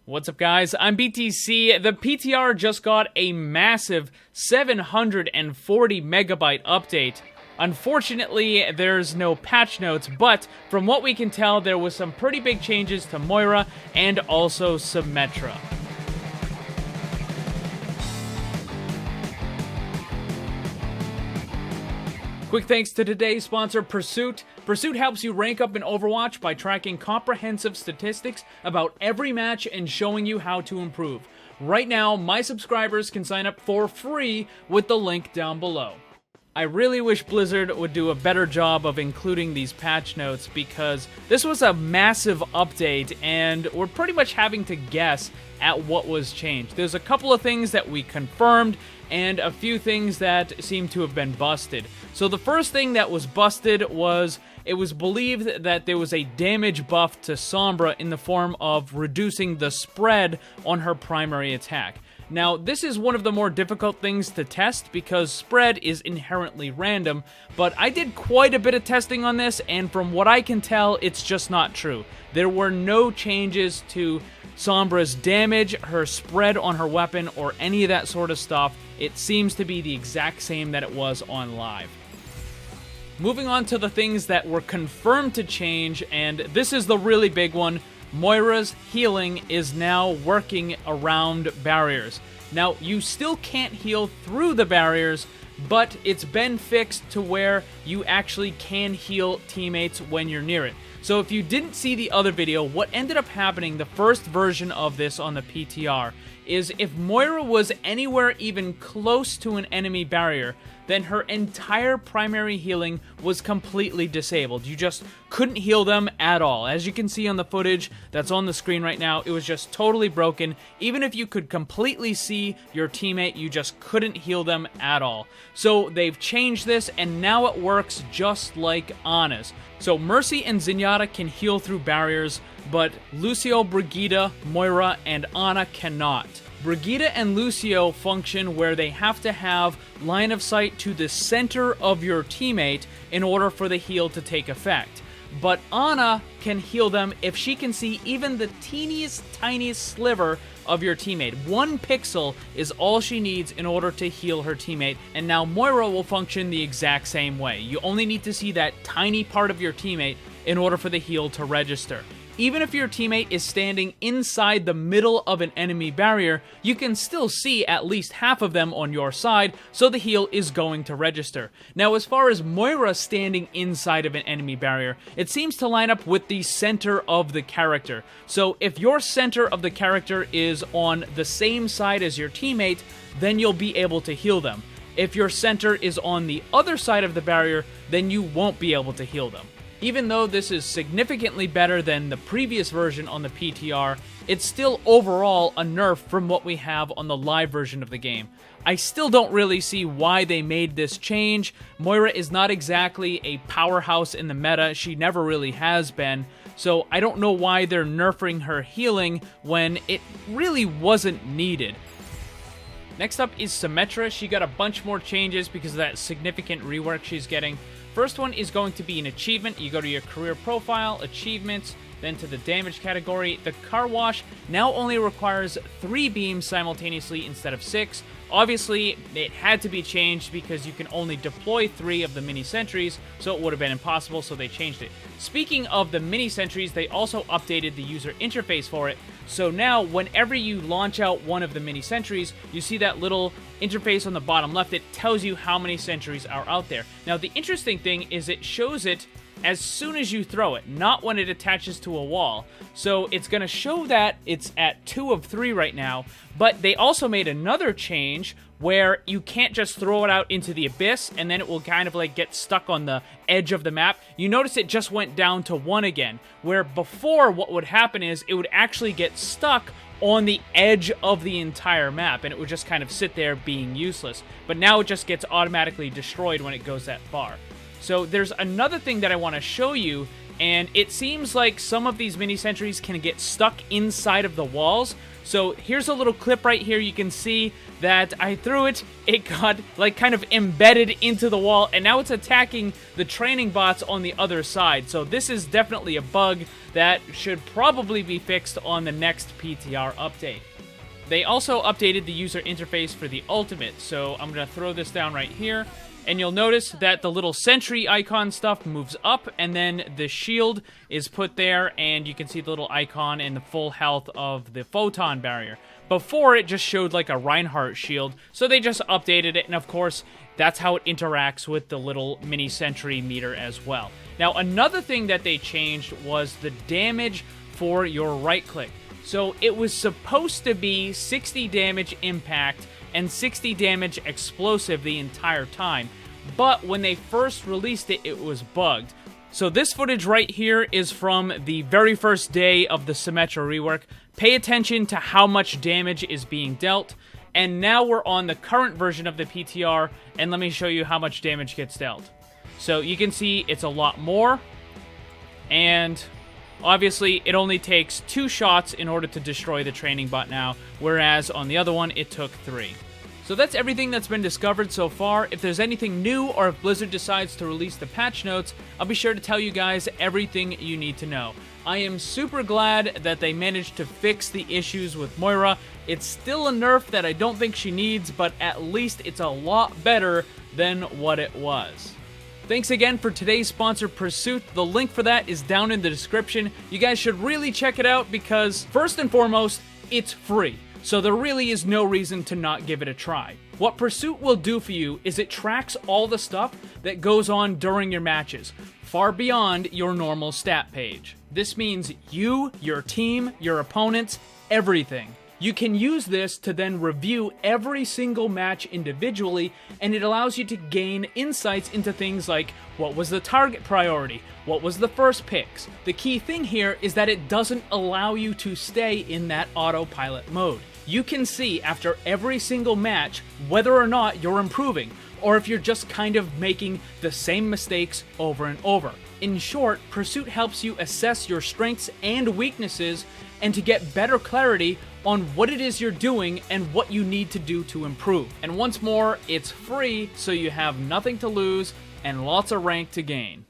What's up, guys? I'm BTC. The PTR just got a massive 740 megabyte update. Unfortunately, there's no patch notes, but from what we can tell, there was some pretty big changes to Moira and also SYMMETRA. Quick thanks to today's sponsor, Pursuit. Pursuit helps you rank up in Overwatch by tracking comprehensive statistics about every match and showing you how to improve. Right now, my subscribers can sign up for free with the link down below. I really wish Blizzard would do a better job of including these patch notes because this was a massive update and we're pretty much having to guess at what was changed. There's a couple of things that we confirmed and a few things that seem to have been busted. So the first thing that was busted was it was believed that there was a damage buff to Sombra in the form of reducing the spread on her primary attack. Now, this is one of the more difficult things to test because spread is inherently random, but I did quite a bit of testing on this, and from what I can tell, it's just not true. There were no changes to Sombra's damage, her spread on her weapon, or any of that sort of stuff. It seems to be the exact same that it was on live. Moving on to the things that were confirmed to change, and this is the really big one. Moira's healing is now working around barriers. Now, you still can't heal through the barriers, but it's been fixed to where you actually can heal teammates when you're near it. So if you didn't see the other video, what ended up happening, the first version of this on the PTR, is if Moira was anywhere even close to an enemy barrier, then her entire primary healing was completely disabled. You just couldn't heal them at all. As you can see on the footage that's on the screen right now, it was just totally broken. Even if you could completely see your teammate, you just couldn't heal them at all. So they've changed this, and now it works just like Ana's. So Mercy and Zenyatta can heal through barriers, but Lucio, Brigitte, Moira, and Ana cannot. Brigitte and Lucio function where they have to have line of sight to the center of your teammate in order for the heal to take effect. But Ana can heal them if she can see even the teeniest, tiniest sliver of your teammate. 1 pixel is all she needs in order to heal her teammate, and now Moira will function the exact same way. You only need to see that tiny part of your teammate in order for the heal to register. Even if your teammate is standing inside the middle of an enemy barrier, you can still see at least half of them on your side, so the heal is going to register. Now, as far as Moira standing inside of an enemy barrier, it seems to line up with the center of the character. So if your center of the character is on the same side as your teammate, then you'll be able to heal them. If your center is on the other side of the barrier, then you won't be able to heal them. Even though this is significantly better than the previous version on the PTR, it's still overall a nerf from what we have on the live version of the game. I still don't really see why they made this change. Moira is not exactly a powerhouse in the meta, she never really has been, so I don't know why they're nerfing her healing when it really wasn't needed. Next up is SYMMETRA. She got a bunch more changes because of that significant rework she's getting. First one is going to be an achievement. You go to your career profile, achievements, then to the damage category. The car wash now only requires 3 beams simultaneously instead of 6. Obviously, it had to be changed because you can only deploy 3 of the mini sentries, so it would have been impossible, so they changed it. Speaking of the mini sentries, they also updated the user interface for it. So now, whenever you launch out one of the mini sentries, you see that little interface on the bottom left. It tells you how many sentries are out there. Now, the interesting thing is it shows it as soon as you throw it, not when it attaches to a wall. So it's going to show that it's at 2 of 3 right now, but they also made another change where you can't just throw it out into the abyss and then it will kind of like get stuck on the edge of the map. You notice it just went down to 1 again, where before what would happen is it would actually get stuck on the edge of the entire map and it would just kind of sit there being useless. But now it just gets automatically destroyed when it goes that far. So there's another thing that I want to show you and it seems like some of these mini sentries can get stuck inside of the walls. So here's a little clip right here. You can see that I threw it, it got like kind of embedded into the wall, and now it's attacking the training bots on the other side. So this is definitely a bug that should probably be fixed on the next PTR update. They also updated the user interface for the ultimate, so I'm going to throw this down right here, and you'll notice that the little sentry icon stuff moves up, and then the shield is put there, and you can see the little icon and the full health of the photon barrier. Before, it just showed like a Reinhardt shield, so they just updated it, and of course, that's how it interacts with the little mini sentry meter as well. Now, another thing that they changed was the damage for your right click. So it was supposed to be 60 damage impact and 60 damage explosive the entire time, but when they first released it, it was bugged. So this footage right here is from the very first day of the SYMMETRA rework. Pay attention to how much damage is being dealt, and now we're on the current version of the PTR, and let me show you how much damage gets dealt. So you can see it's a lot more, and obviously, it only takes 2 shots in order to destroy the training bot now, whereas on the other one, it took 3. So that's everything that's been discovered so far. If there's anything new, or if Blizzard decides to release the patch notes, I'll be sure to tell you guys everything you need to know. I am super glad that they managed to fix the issues with Moira. It's still a nerf that I don't think she needs, but at least it's a lot better than what it was. Thanks again for today's sponsor, Pursuit. The link for that is down in the description. You guys should really check it out because, first and foremost, it's free. So there really is no reason to not give it a try. What Pursuit will do for you is it tracks all the stuff that goes on during your matches, far beyond your normal stat page. This means you, your team, your opponents, everything. You can use this to then review every single match individually, and it allows you to gain insights into things like what was the target priority, what was the first picks. The key thing here is that it doesn't allow you to stay in that autopilot mode. You can see after every single match whether or not you're improving, or if you're just kind of making the same mistakes over and over. In short, Pursuit helps you assess your strengths and weaknesses and to get better clarity on what it is you're doing and what you need to do to improve. And once more, it's free, so you have nothing to lose and lots of rank to gain.